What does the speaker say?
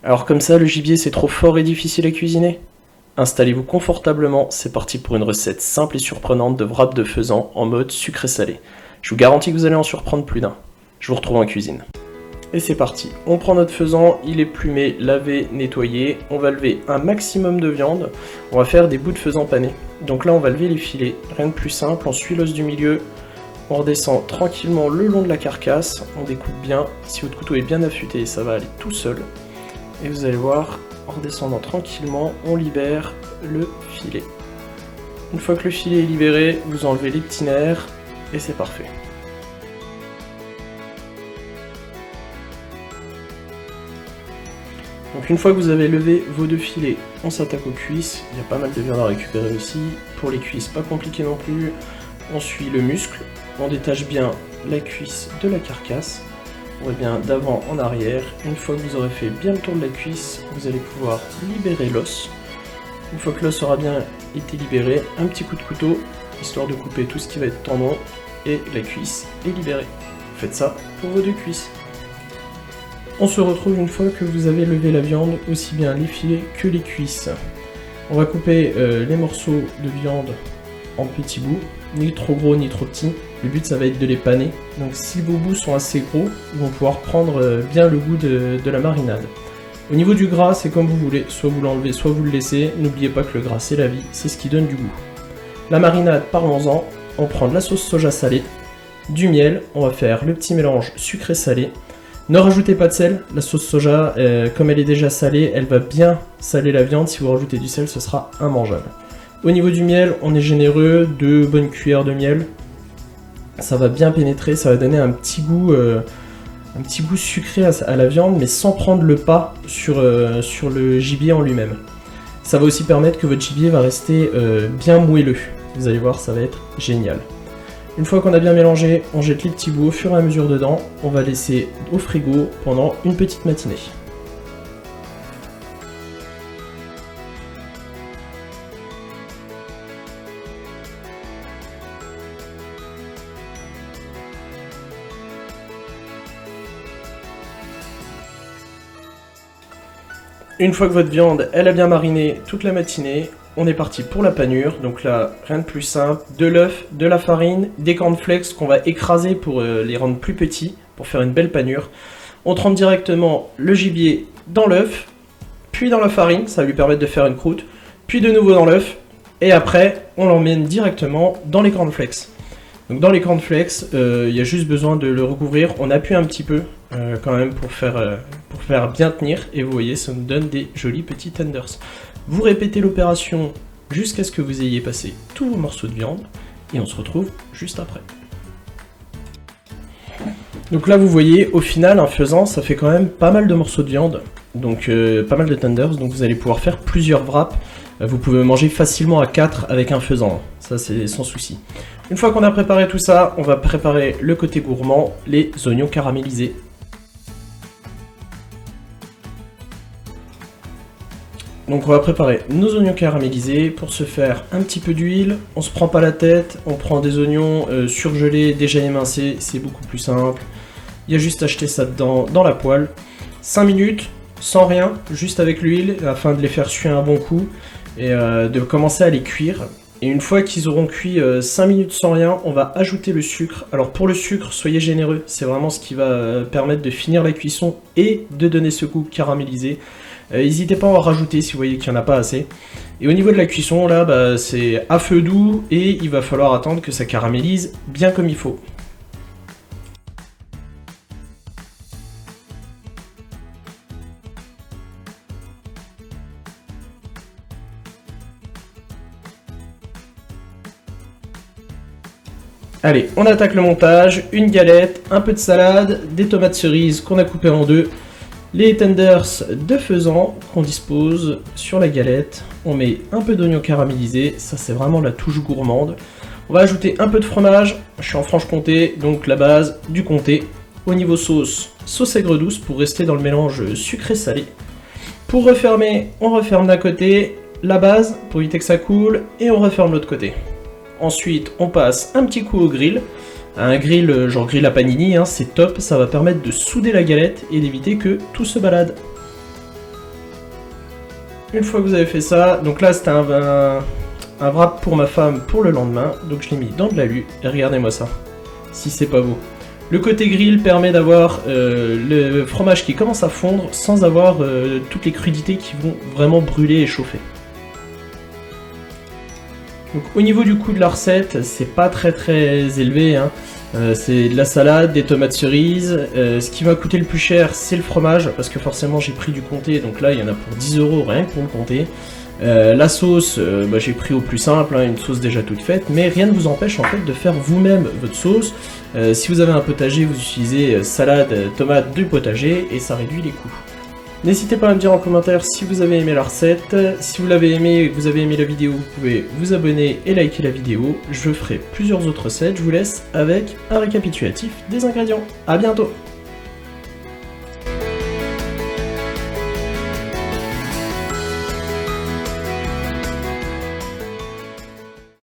Alors comme ça, le gibier c'est trop fort et difficile à cuisiner? Installez-vous confortablement, c'est parti pour une recette simple et surprenante de wrap de faisan en mode sucré-salé. Je vous garantis que vous allez en surprendre plus d'un. Je vous retrouve en cuisine. Et c'est parti, on prend notre faisan, il est plumé, lavé, nettoyé, on va lever un maximum de viande, on va faire des bouts de faisan panés. Donc là on va lever les filets, rien de plus simple, on suit l'os du milieu, on redescend tranquillement le long de la carcasse, on découpe bien, si votre couteau est bien affûté ça va aller tout seul. Et vous allez voir, en redescendant tranquillement, on libère le filet. Une fois que le filet est libéré, vous enlevez les petits nerfs et c'est parfait. Donc une fois que vous avez levé vos deux filets, on s'attaque aux cuisses. Il y a pas mal de viande à récupérer aussi. Pour les cuisses, pas compliqué non plus. On suit le muscle, on détache bien la cuisse de la carcasse. On va bien d'avant en arrière. Une fois que vous aurez fait bien le tour de la cuisse, vous allez pouvoir libérer l'os. Une fois que l'os aura bien été libéré, un petit coup de couteau, histoire de couper tout ce qui va être tendon, et la cuisse est libérée. Faites ça pour vos deux cuisses. On se retrouve une fois que vous avez levé la viande, aussi bien les filets que les cuisses. On va couper les morceaux de viande en petits bouts, ni trop gros ni trop petits. Le but ça va être de les paner, donc si vos bouts sont assez gros, ils vont pouvoir prendre bien le goût de la marinade. Au niveau du gras, c'est comme vous voulez, soit vous l'enlevez, soit vous le laissez. N'oubliez pas que le gras c'est la vie, c'est ce qui donne du goût. La marinade, parlons-en, on prend de la sauce soja salée, du miel, on va faire le petit mélange sucré-salé. Ne rajoutez pas de sel, la sauce soja, comme elle est déjà salée, elle va bien saler la viande. Si vous rajoutez du sel, ce sera immangeable. Au niveau du miel, on est généreux, 2 bonnes cuillères de miel. Ça va bien pénétrer, ça va donner un petit goût sucré à la viande, mais sans prendre le pas sur le gibier en lui-même. Ça va aussi permettre que votre gibier va rester bien moelleux. Vous allez voir, ça va être génial. Une fois qu'on a bien mélangé, on jette les petits bouts au fur et à mesure dedans. On va laisser au frigo pendant une petite matinée. Une fois que votre viande elle a bien mariné toute la matinée, on est parti pour la panure. Donc là, rien de plus simple, de l'œuf, de la farine, des cornflakes qu'on va écraser pour les rendre plus petits, pour faire une belle panure. On trempe directement le gibier dans l'œuf, puis dans la farine, ça va lui permettre de faire une croûte, puis de nouveau dans l'œuf, et après on l'emmène directement dans les cornflakes. Donc dans les cornflakes, il y a juste besoin de le recouvrir, on appuie un petit peu quand même pour faire bien tenir, et vous voyez, ça nous donne des jolis petits tenders. Vous répétez l'opération jusqu'à ce que vous ayez passé tous vos morceaux de viande, et on se retrouve juste après. Donc là vous voyez, au final, en faisant, ça fait quand même pas mal de morceaux de viande, donc pas mal de tenders, donc vous allez pouvoir faire plusieurs wraps. Vous pouvez manger facilement à 4 avec un faisan, ça c'est sans souci. Une fois qu'on a préparé tout ça, on va préparer le côté gourmand, les oignons caramélisés. Donc on va préparer nos oignons caramélisés. Pour ce faire, un petit peu d'huile, on se prend pas la tête, on prend des oignons surgelés, déjà émincés, c'est beaucoup plus simple. Il y a juste à jeter ça dedans, dans la poêle. 5 minutes, sans rien, juste avec l'huile, afin de les faire suer un bon coup, et de commencer à les cuire. Et une fois qu'ils auront cuit 5 minutes sans rien, on va ajouter le sucre. Alors pour le sucre, soyez généreux, c'est vraiment ce qui va permettre de finir la cuisson et de donner ce goût caramélisé. N'hésitez pas à en rajouter si vous voyez qu'il n'y en a pas assez. Et au niveau de la cuisson, là, c'est à feu doux et il va falloir attendre que ça caramélise bien comme il faut. Allez, on attaque le montage, une galette, un peu de salade, des tomates cerises qu'on a coupées en deux, les tenders de faisan qu'on dispose sur la galette, on met un peu d'oignon caramélisé, ça c'est vraiment la touche gourmande. On va ajouter un peu de fromage, je suis en Franche-Comté, donc la base du comté. Au niveau sauce, sauce aigre douce pour rester dans le mélange sucré-salé. Pour refermer, on referme d'un côté la base pour éviter que ça coule et on referme l'autre côté. Ensuite, on passe un petit coup au grill. Un grill, genre grill à panini, hein, c'est top, ça va permettre de souder la galette et d'éviter que tout se balade. Une fois que vous avez fait ça, donc là c'était un wrap pour ma femme pour le lendemain, donc je l'ai mis dans de l'alu, et regardez-moi ça, si c'est pas beau. Le côté grill permet d'avoir le fromage qui commence à fondre sans avoir toutes les crudités qui vont vraiment brûler et chauffer. Donc au niveau du coût de la recette, c'est pas très élevé, hein. C'est de la salade, des tomates cerises. Ce qui va coûter le plus cher, c'est le fromage, parce que forcément j'ai pris du comté, donc là il y en a pour 10 € rien que pour le comté. La sauce, j'ai pris au plus simple, hein, une sauce déjà toute faite, mais rien ne vous empêche en fait de faire vous-même votre sauce. Si vous avez un potager, vous utilisez salade, tomate du potager, et ça réduit les coûts. N'hésitez pas à me dire en commentaire si vous avez aimé la recette. Si vous l'avez aimé et que vous avez aimé la vidéo, vous pouvez vous abonner et liker la vidéo. Je ferai plusieurs autres recettes. Je vous laisse avec un récapitulatif des ingrédients. A bientôt!